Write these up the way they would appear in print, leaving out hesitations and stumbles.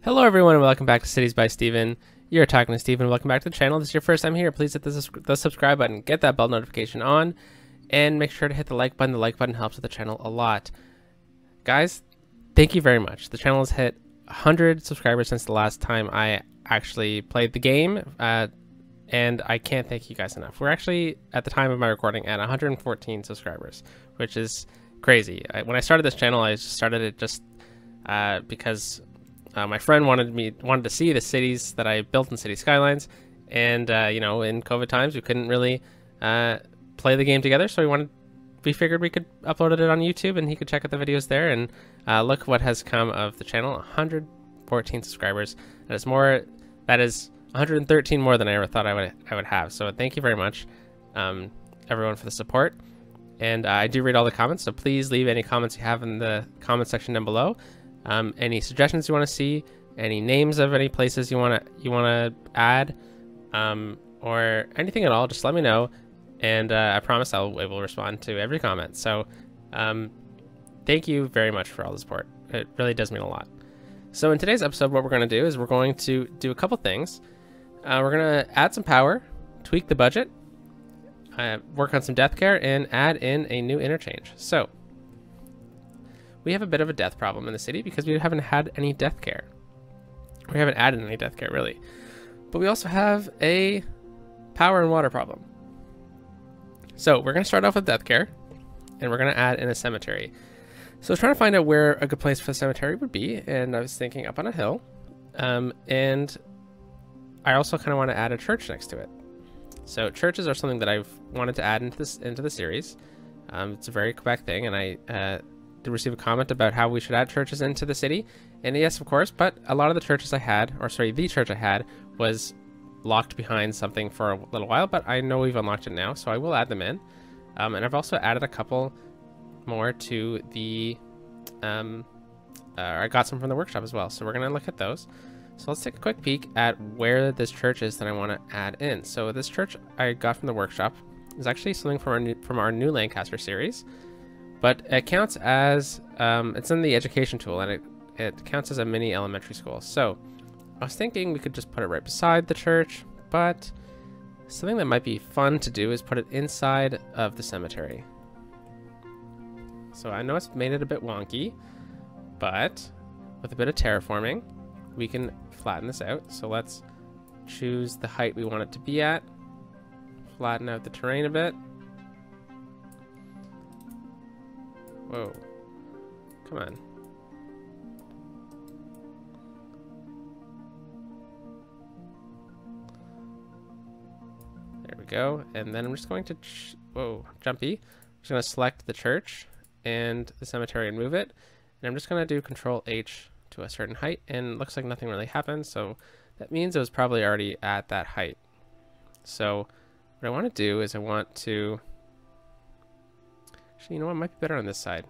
Hello everyone and welcome back to Cities by Steven. You're talking to Steven. Welcome back to the channel. If this is your first time here, please hit the subscribe button, get that bell notification on, and make sure to hit the like button. The like button helps with the channel a lot. Guys, thank you very much. The channel has hit 100 subscribers since the last time I actually played the game, and I can't thank you guys enough. We're actually, at the time of my recording, at 114 subscribers, which is crazy. When I started this channel, I started it just because my friend wanted to see the cities that I built in City Skylines, and you know, in COVID times, we couldn't really play the game together, so we figured we could upload it on YouTube, and he could check out the videos there. And look what has come of the channel: 114 subscribers. That is 113 more than I ever thought I would have. So thank you very much, everyone, for the support. And I do read all the comments, so please leave any comments you have in the comment section down below. Any suggestions you want to see, any names of any places you want to add, or anything at all, just let me know, and I promise I will respond to every comment. So thank you very much for all the support. It really does mean a lot. So in today's episode, what we're going to do is we're going to do a couple things. We're going to add some power, tweak the budget, work on some death care, and add in a new interchange. So we have a bit of a death problem in the city because we haven't had any death care. We haven't added any death care, really. But we also have a power and water problem. So we're going to start off with death care, and we're going to add in a cemetery. So I was trying to find out where a good place for the cemetery would be, and I was thinking up on a hill. And I also kind of want to add a church next to it. So churches are something that I've wanted to add into the series. It's a very Quebec thing, and I did receive a comment about how we should add churches into the city. And yes, of course, but a lot of the churches I had, the church I had, was locked behind something for a little while, but I know we've unlocked it now, so I will add them in. And I've also added a couple more to the, I got some from the workshop as well, so we're going to look at those. So let's take a quick peek at where this church is that I want to add in. So this church I got from the workshop is actually something from our new Lancaster series, but it counts as, it's in the education tool, and it counts as a mini elementary school. So I was thinking we could just put it right beside the church, but something that might be fun to do is put it inside of the cemetery. So I know it's made it a bit wonky, but with a bit of terraforming, we can flatten this out. So let's choose the height we want it to be at, flatten out the terrain a bit. Whoa, come on. There we go. And then I'm just going to, jumpy. I'm just going to select the church and the cemetery and move it. And I'm just going to do Control H to a certain height, and it looks like nothing really happened. So that means it was probably already at that height. So what I want to do is I want to, actually, you know what, might be better on this side.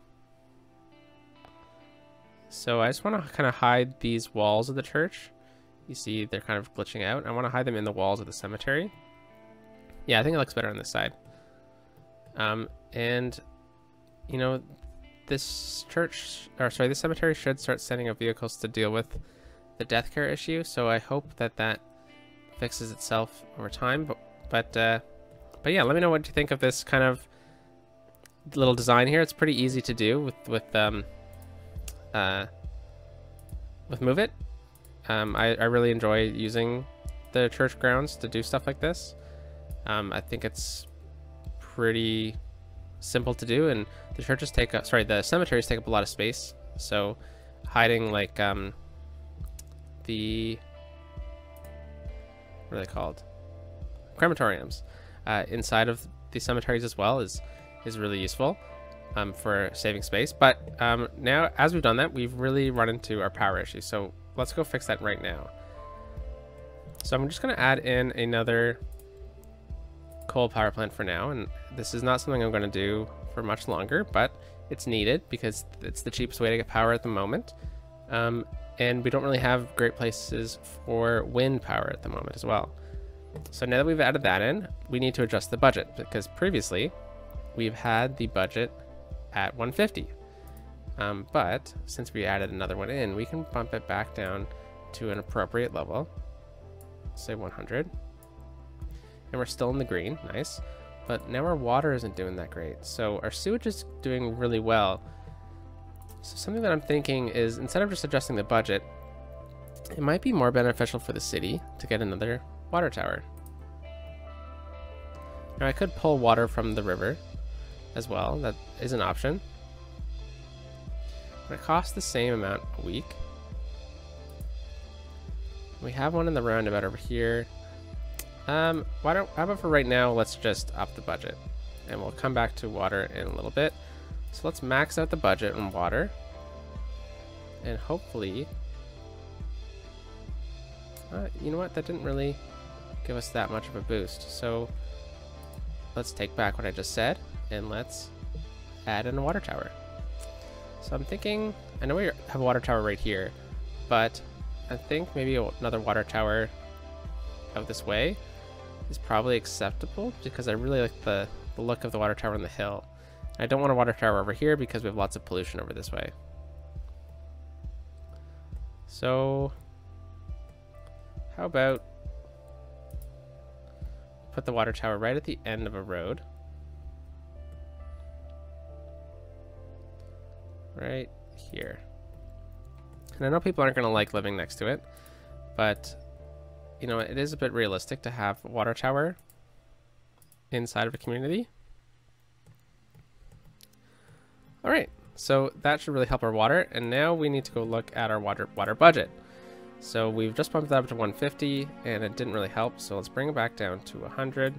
So I just want to kind of hide these walls of the church. You see they're kind of glitching out. I want to hide them in the walls of the cemetery. Yeah, I think it looks better on this side. And you know, this cemetery should start sending up vehicles to deal with the death care issue. So I hope that fixes itself over time. But yeah, let me know what you think of this kind of little design here. It's pretty easy to do with Move It. I really enjoy using the church grounds to do stuff like this. I think it's pretty simple to do, and the cemeteries take up a lot of space. So hiding like what are they called? Crematoriums inside of the cemeteries as well is really useful for saving space. But now, as we've done that, we've really run into our power issue. So let's go fix that right now. So I'm just going to add in another coal power plant for now, and this is not something I'm going to do for much longer, but it's needed because it's the cheapest way to get power at the moment. And we don't really have great places for wind power at the moment as well. So now that we've added that in, we need to adjust the budget, because previously we've had the budget at 150. But since we added another one in, we can bump it back down to an appropriate level. Say 100. And we're still in the green, nice. But now our water isn't doing that great. So our sewage is doing really well. So something that I'm thinking is, instead of just adjusting the budget, it might be more beneficial for the city to get another water tower. Now I could pull water from the river as well. That is an option. But it costs the same amount a week. We have one in the roundabout over here. How about for right now, let's just up the budget, and we'll come back to water in a little bit. So let's max out the budget on water, and hopefully, you know what, that didn't really give us that much of a boost. So let's take back what I just said, and let's add in a water tower. So I'm thinking, I know we have a water tower right here, but I think maybe another water tower out this way is probably acceptable, because I really like the look of the water tower on the hill. I don't want a water tower over here because we have lots of pollution over this way. So how about put the water tower right at the end of a road, right here. And I know people aren't going to like living next to it, but you know, it is a bit realistic to have a water tower inside of a community. All right, so that should really help our water. And now we need to go look at our water budget. So we've just bumped that up to 150 and it didn't really help. So let's bring it back down to 100.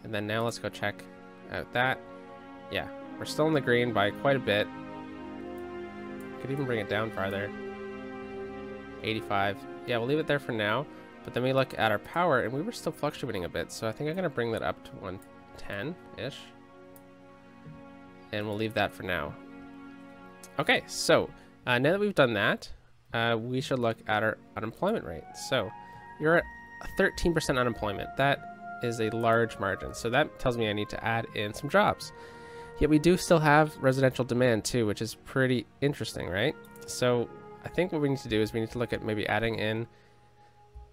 And then now let's go check out that. Yeah, we're still in the green by quite a bit. Could even bring it down farther. 85. Yeah, we'll leave it there for now. But then we look at our power, and we were still fluctuating a bit, so I think I'm going to bring that up to 110-ish. And we'll leave that for now. Okay, so now that we've done that, we should look at our unemployment rate. So you're at 13% unemployment. That is a large margin, so that tells me I need to add in some jobs. Yet we do still have residential demand too, which is pretty interesting, right? So I think what we need to do is we need to look at maybe adding in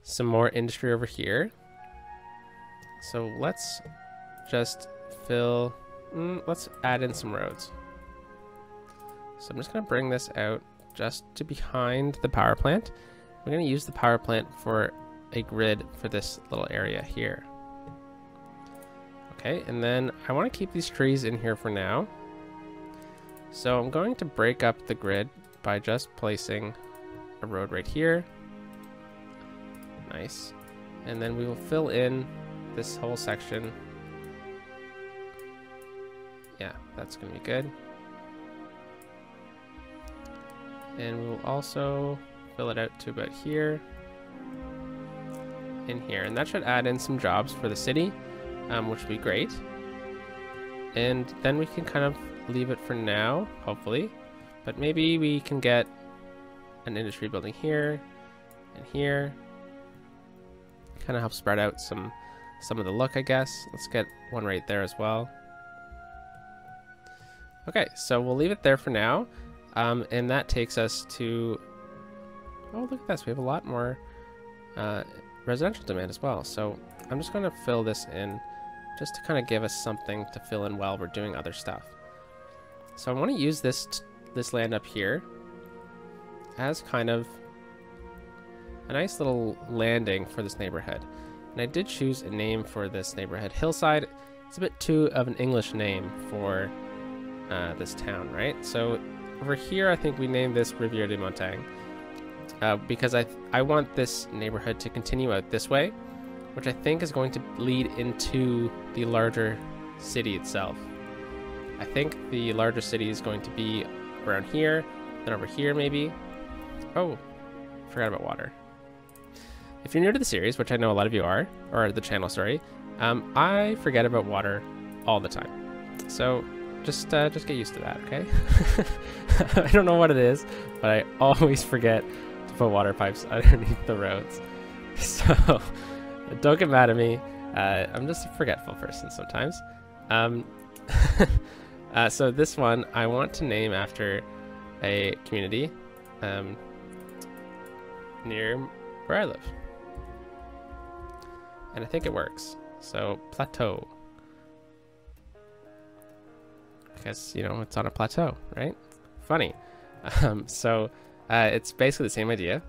some more industry over here. So let's just let's add in some roads. So I'm just going to bring this out just to behind the power plant. We're going to use the power plant for a grid for this little area here. Okay, and then I want to keep these trees in here for now. So I'm going to break up the grid by just placing a road right here. Nice. And then we will fill in this whole section. Yeah, that's going to be good. And we will also fill it out to about here and here. And that should add in some jobs for the city, which would be great. And then we can kind of leave it for now, hopefully. But maybe we can get an industry building here and here. Kind of help spread out some of the look, I guess. Let's get one right there as well. Okay, so we'll leave it there for now. And that takes us to, oh, look at this. We have a lot more residential demand as well. So I'm just going to fill this in just to kind of give us something to fill in while we're doing other stuff. So I want to use this land up here as kind of a nice little landing for this neighborhood. And I did choose a name for this neighborhood, Hillside. It's a bit too of an English name for this town, right? So over here, I think we named this Rivière-des-Montagnes because I want this neighborhood to continue out this way, which I think is going to lead into the larger city itself. I think the larger city is going to be around here, then over here maybe. Oh, forgot about water. If you're new to the series, which I know a lot of you are, or the channel, sorry, I forget about water all the time. So just get used to that, okay? I don't know what it is, but I always forget to put water pipes underneath the roads. So don't get mad at me. I'm just a forgetful person sometimes. So this one I want to name after a community near where I live. And I think it works. So plateau. Because, you know, it's on a plateau, right? Funny. It's basically the same idea,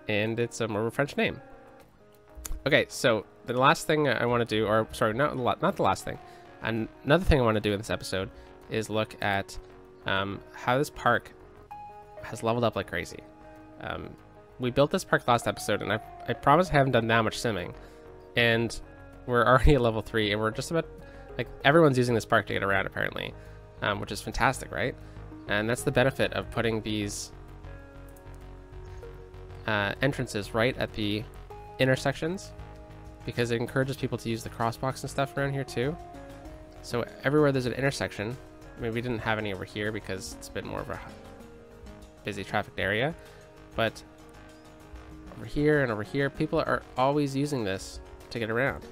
and it's a more of a French name. Okay, so the last thing I want to do, or sorry, not the last thing. Another thing I want to do in this episode is look at how this park has leveled up like crazy. We built this park last episode, and I promise I haven't done that much simming, and we're already at level 3, and we're just about, like, everyone's using this park to get around apparently, which is fantastic, right? And that's the benefit of putting these entrances right at the intersections, because it encourages people to use the crosswalks and stuff around here too. So everywhere there's an intersection, I mean, we didn't have any over here because it's a bit more of a busy trafficked area, but over here and over here, people are always using this to get around,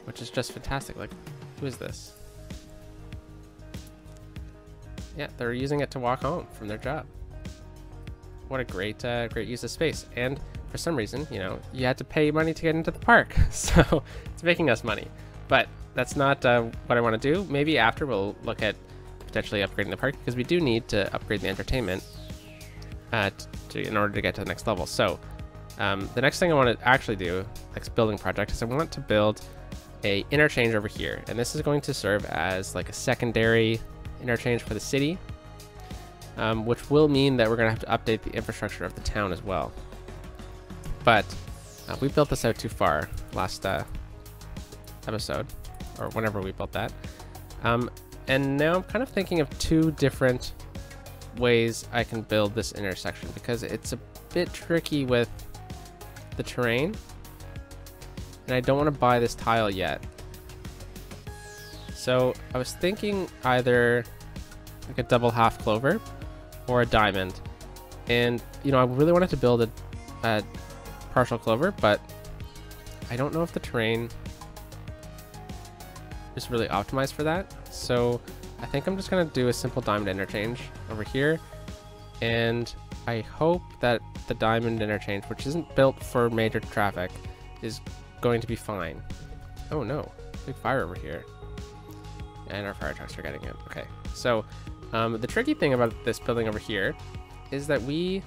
which is just fantastic. Like, who is this? Yeah, they're using it to walk home from their job. What a great use of space. And for some reason, you know, you had to pay money to get into the park, so it's making us money. But that's not what I want to do. Maybe after we'll look at potentially upgrading the park, because we do need to upgrade the entertainment in order to get to the next level. So the next thing I want to actually do, next building project, is I want to build a interchange over here, and this is going to serve as like a secondary interchange for the city, which will mean that we're going to have to update the infrastructure of the town as well. But we built this out too far last episode, or whenever we built that. And now I'm kind of thinking of 2 different ways I can build this intersection, because it's a bit tricky with the terrain, and I don't want to buy this tile yet. So I was thinking either like a double half clover or a diamond, and you know, I really wanted to build a partial clover, but I don't know if the terrain is really optimized for that. So I think I'm just gonna do a simple diamond interchange over here, and I hope that the diamond interchange, which isn't built for major traffic, is going to be fine. Oh no, big fire over here. And our fire trucks are getting it. Okay, so the tricky thing about this building over here is that we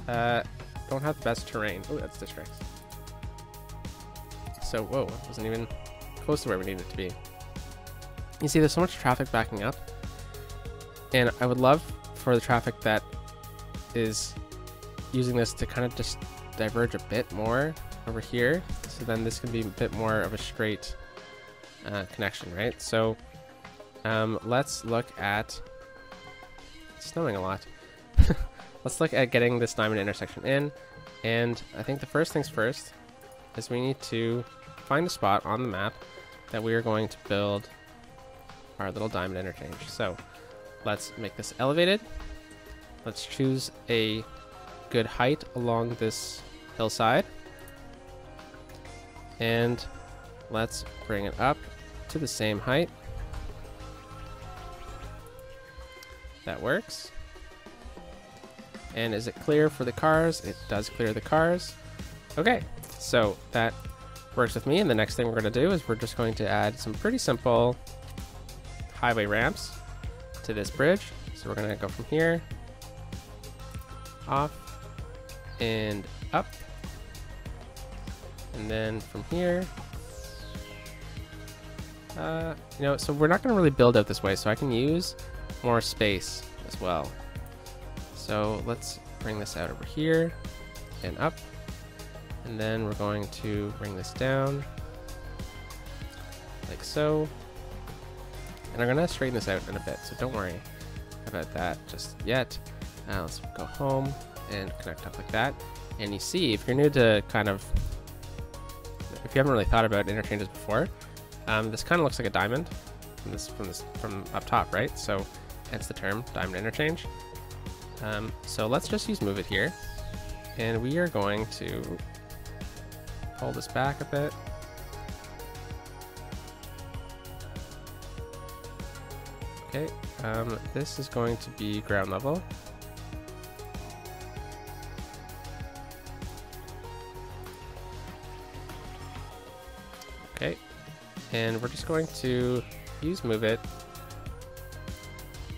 don't have the best terrain. Oh, that's districts. So, whoa, it wasn't even close to where we need it to be. You see, there's so much traffic backing up, and I would love for the traffic that is using this to kind of just diverge a bit more over here, so then this can be a bit more of a straight connection, right? So let's look at, it's snowing a lot. Let's look at getting this diamond intersection in, and I think the first things first is we need to find a spot on the map that we are going to build our little diamond interchange. So let's make this elevated. Let's choose a good height along this hillside, and let's bring it up to the same height. That works. And is it clear for the cars? It does clear the cars. Okay, so that works with me, and the next thing we're going to do is we're just going to add some pretty simple highway ramps to this bridge. So we're going to go from here, off, and up, and then from here, you know, so we're not going to really build out this way, so I can use more space as well. So let's bring this out over here and up, and then we're going to bring this down like so, and I'm gonna straighten this out in a bit, so don't worry about that just yet. Let's go home and connect up like that. And you see, if you're new to if you haven't really thought about interchanges before, this kind of looks like a diamond from up top, right? So hence the term diamond interchange. So let's just use move it here, and we are going to pull this back a bit. Okay, this is going to be ground level. Okay, and we're just going to use move it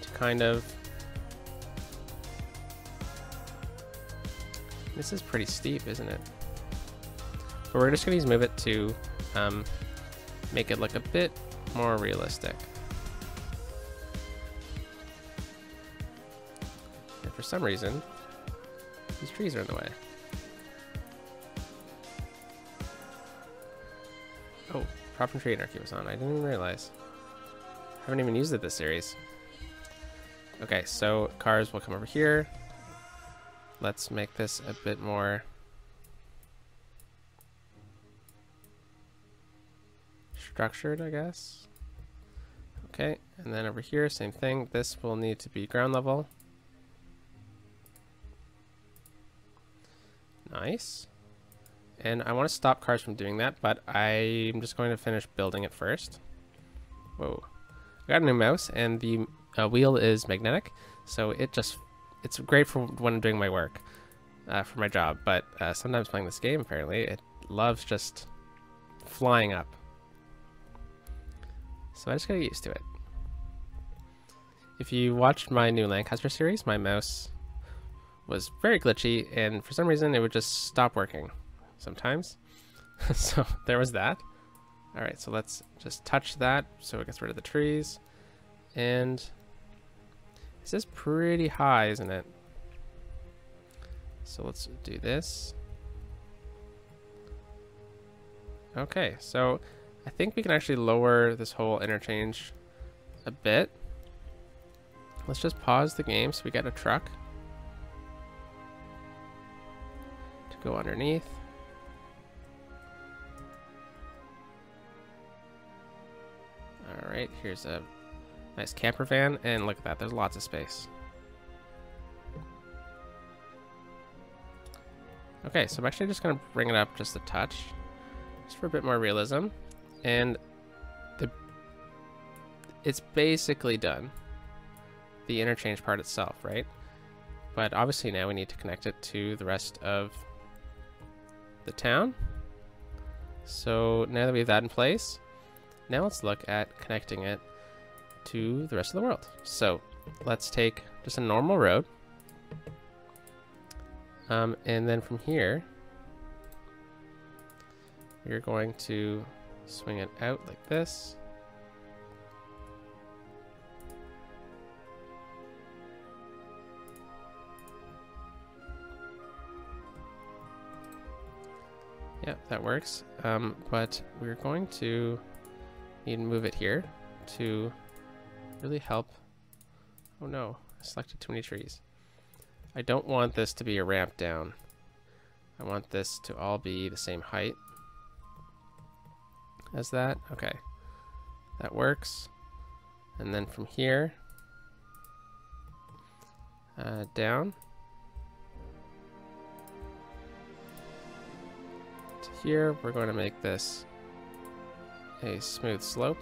to kind of... This is pretty steep, isn't it? But we're just going to use move it to make it look a bit more realistic. And for some reason, these trees are in the way. Oh, Prop and Tree Anarchy was on. I didn't even realize. I haven't even used it this series. Okay, so cars will come over here. Let's make this a bit more structured, I guess. Okay, and then over here, same thing. This will need to be ground level. Nice. And I want to stop cars from doing that, but I'm just going to finish building it first. Whoa. I got a new mouse, and the wheel is magnetic, so it's great for when I'm doing my work, for my job, but sometimes playing this game, apparently, it loves just flying up. So I just gotta get used to it. If you watched my new Lancaster series, my mouse was very glitchy, and for some reason it would just stop working sometimes. So there was that. Alright, so let's just touch that so it gets rid of the trees. And this is pretty high, isn't it? So let's do this. Okay, so I think we can actually lower this whole interchange a bit. Let's just pause the game so we get a truck to go underneath. Alright, here's a nice camper van, and look at that, there's lots of space. Okay, so I'm actually just going to bring it up just a touch, just for a bit more realism. And it's basically done. The interchange part itself, right? But obviously now we need to connect it to the rest of the town. So now that we have that in place, now let's look at connecting it to the rest of the world. So let's take just a normal road. And then from here, we're going to swing it out like this. Yeah, that works. But we're going to need to move it here to really help. Oh no, I selected too many trees. I don't want this to be a ramp down. I want this to all be the same height as that. Okay, that works. And then from here down to here, we're going to make this a smooth slope.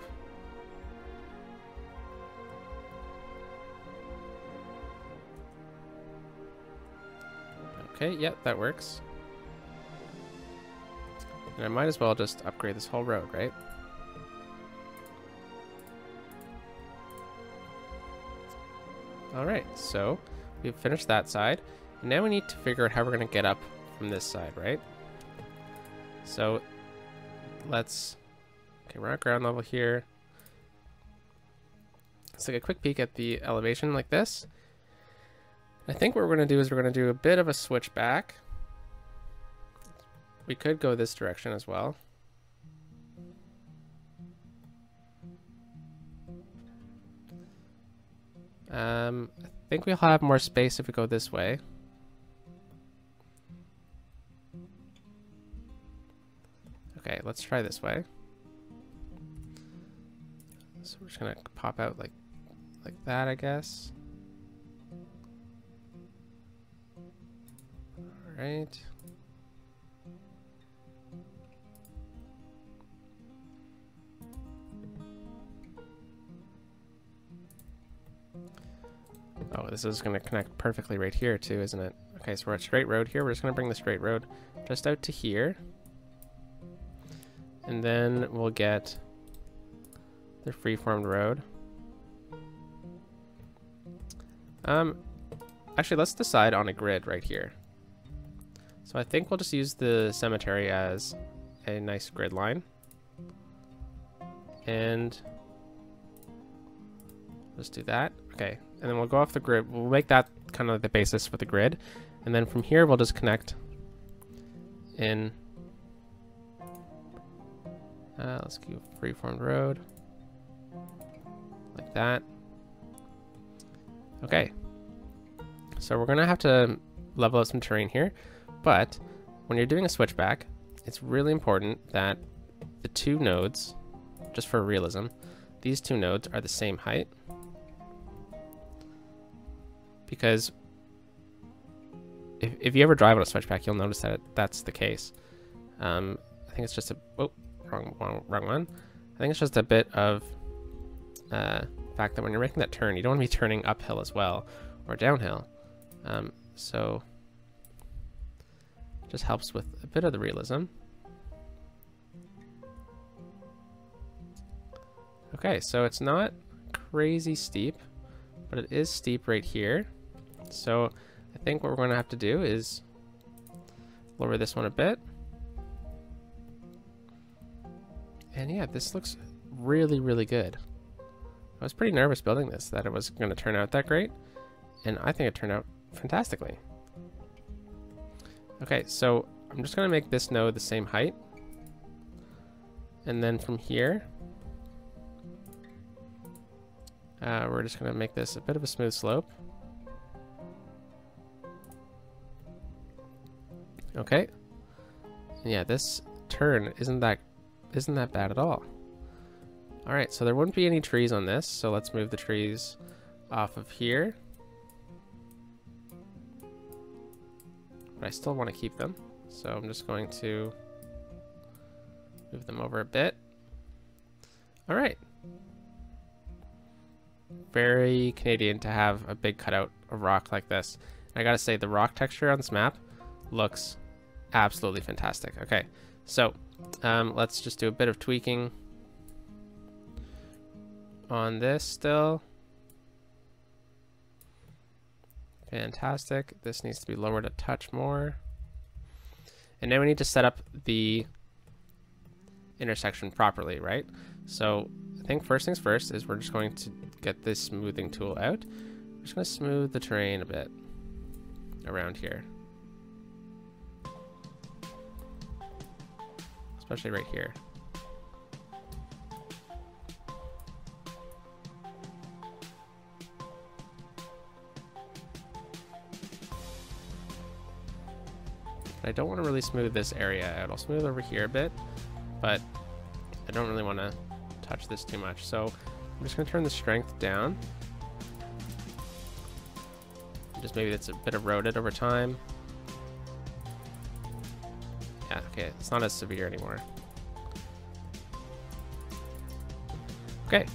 Okay, yep, that works. And I might as well just upgrade this whole road, right? Alright, so we've finished that side. And now we need to figure out how we're going to get up from this side, right? So let's... Okay, we're at ground level here. Let's take a quick peek at the elevation like this. I think what we're going to do is we're going to do a bit of a switch back. We could go this direction as well. I think we'll have more space if we go this way. Okay, let's try this way. So we're just gonna pop out like that, I guess. All right. Oh, this is going to connect perfectly right here too, isn't it? Okay, so we're at straight road here. We're just going to bring the straight road just out to here. And then we'll get the freeformed road. Actually, let's decide on a grid right here. So I think we'll just use the cemetery as a nice grid line. And let's do that. Okay, and then we'll go off the grid. We'll make that kind of the basis for the grid. And then from here, we'll just connect in. Let's do freeformed road. Like that. Okay. So we're going to have to level up some terrain here. But when you're doing a switchback, it's really important that the two nodes, just for realism, these two nodes are the same height. Because if you ever drive on a switchback, you'll notice that that's the case. I think it's just a... Oh, wrong one. I think it's just a bit of fact that when you're making that turn, you don't want to be turning uphill as well, or downhill. So just helps with a bit of the realism. Okay, so it's not crazy steep, but it is steep right here. So I think what we're going to have to do is lower this one a bit. And yeah, this looks really, really good. I was pretty nervous building this, that it was going to turn out that great. And I think it turned out fantastically. Okay, so I'm just going to make this node the same height. And then from here, we're just going to make this a bit of a smooth slope. Okay. And yeah, this turn isn't that bad at all. All right, so there wouldn't be any trees on this, so let's move the trees off of here. But I still want to keep them, so I'm just going to move them over a bit. All right. Very Canadian to have a big cutout of rock like this. And I gotta say, the rock texture on this map looks absolutely fantastic. Okay, so let's just do a bit of tweaking on this still. Fantastic. This needs to be lowered a touch more. And now we need to set up the intersection properly, right? So I think first things first is we're just going to get this smoothing tool out. We're just going to smooth the terrain a bit around here. Especially right here. I don't want to really smooth this area out. I'll smooth over here a bit, but I don't really want to touch this too much. So I'm just going to turn the strength down. Just maybe it's a bit eroded over time. Yeah, okay, it's not as severe anymore. Okay,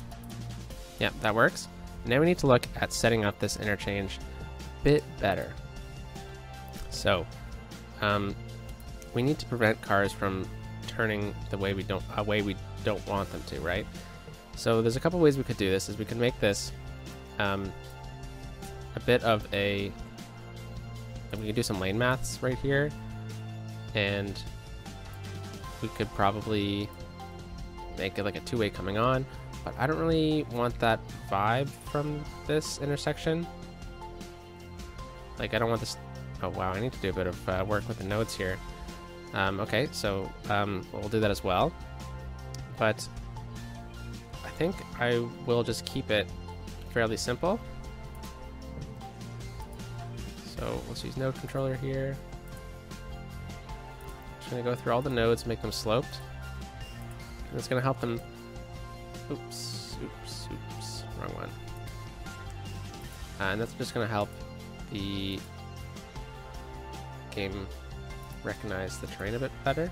yeah, that works. Now we need to look at setting up this interchange a bit better. So we need to prevent cars from turning the way we don't want them to, right? So there's a couple ways we could do this. Is we could make this a bit of a, we could do some lane maths right here, and we could probably make it like a two-way coming on, but I don't really want that vibe from this intersection. Like, I don't want this. Oh wow, I need to do a bit of work with the nodes here. Okay, so we'll do that as well. But I think I will just keep it fairly simple. So let's use node controller here. Just gonna go through all the nodes, make them sloped. And it's gonna help them. Oops, wrong one. And that's just gonna help the game recognize the terrain a bit better.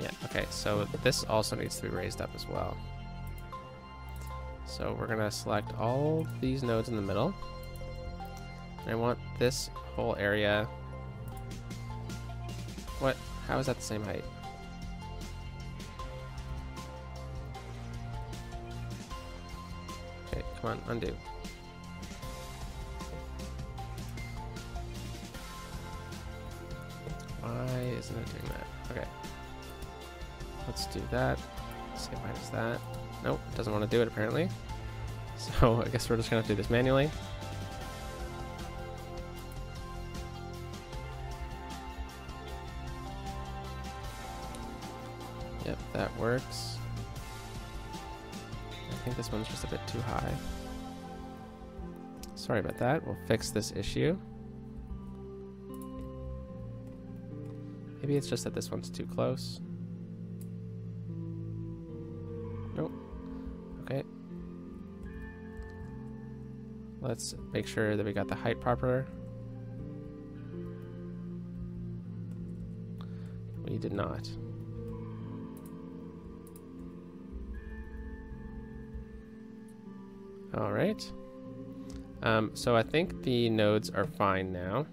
Yeah, okay, so this also needs to be raised up as well. So we're gonna select all these nodes in the middle. And I want this whole area What? How is that the same height? Okay, come on, undo. Why isn't it doing that? Okay. Let's do that. Same height as that. Nope, doesn't want to do it apparently. So I guess we're just gonna have to do this manually. Yep, that works. I think this one's just a bit too high. Sorry about that. We'll fix this issue. Maybe it's just that this one's too close. Nope. Okay. Let's make sure that we got the height proper. We did not. All right. So I think the nodes are fine now.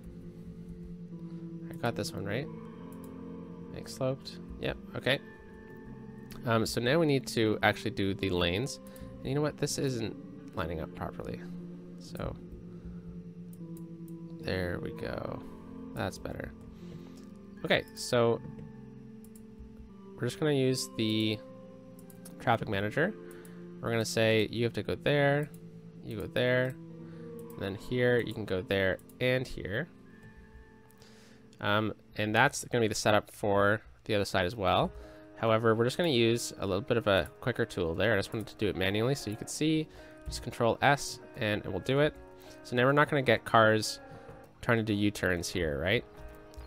I got this one right. Make sloped. Yep. Okay. So now we need to actually do the lanes. And you know what? This isn't lining up properly. So there we go. That's better. Okay, so we're just going to use the traffic manager. We're going to say you have to go there, you go there, and then here you can go there and here. And that's going to be the setup for the other side as well. However, we're just going to use a little bit of a quicker tool there. I just wanted to do it manually so you could see. Just Control S and it will do it. So now we're not going to get cars trying to do U-turns here, right?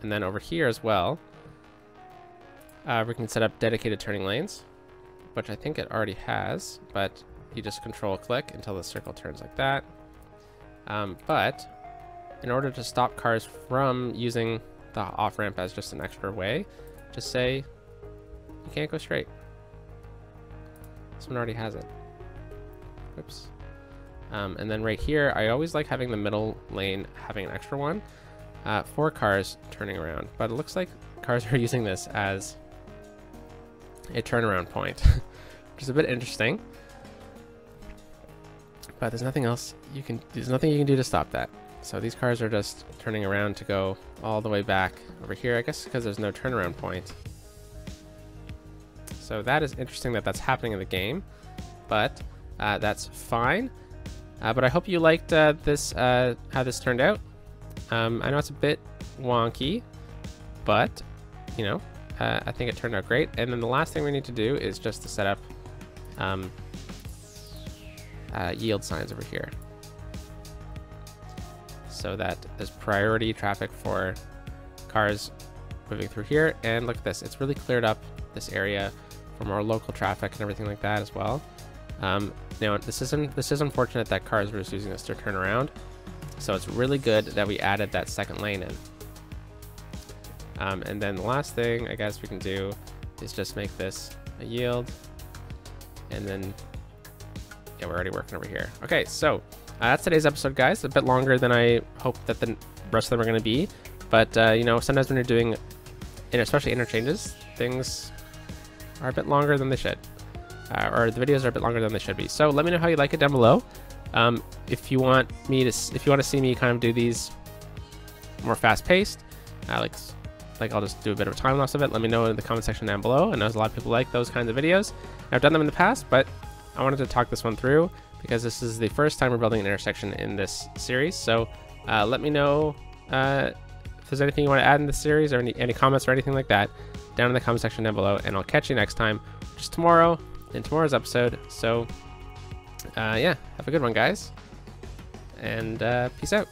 And then over here as well, we can set up dedicated turning lanes, which I think it already has, but you just Control click until the circle turns like that. But in order to stop cars from using the off-ramp as just an extra way, just say you can't go straight. This one already has it. Oops. And then right here, I always like having the middle lane having an extra one for cars turning around. But it looks like cars are using this as a turnaround point, which is a bit interesting. But there's nothing else you can. There's nothing you can do to stop that. So these cars are just turning around to go all the way back over here. I guess because there's no turnaround point. So that is interesting that that's happening in the game, but that's fine. But I hope you liked this, how this turned out. I know it's a bit wonky, but you know, I think it turned out great. And then the last thing we need to do is just to set up yield signs over here, so that there's priority traffic for cars moving through here. And look at this, it's really cleared up this area for more local traffic and everything like that as well. Now this is unfortunate that cars were just using this to turn around, so it's really good that we added that second lane in. And then the last thing I guess we can do is just make this a yield, and then yeah, we're already working over here. Okay, so that's today's episode, guys. A bit longer than I hoped that the rest of them are going to be, but you know, sometimes when you're doing, and especially interchanges, things are a bit longer than they should. Or the videos are a bit longer than they should be. So let me know how you like it down below. If you want to see me kind of do these more fast-paced, like I'll just do a bit of a time lapse of it. Let me know in the comment section down below. I know a lot of people like those kinds of videos. I've done them in the past, but I wanted to talk this one through because this is the first time we're building an intersection in this series. So let me know if there's anything you want to add in this series, or any comments or anything like that down in the comment section down below, and I'll catch you next time, which is tomorrow, in tomorrow's episode. So yeah, have a good one, guys, and peace out.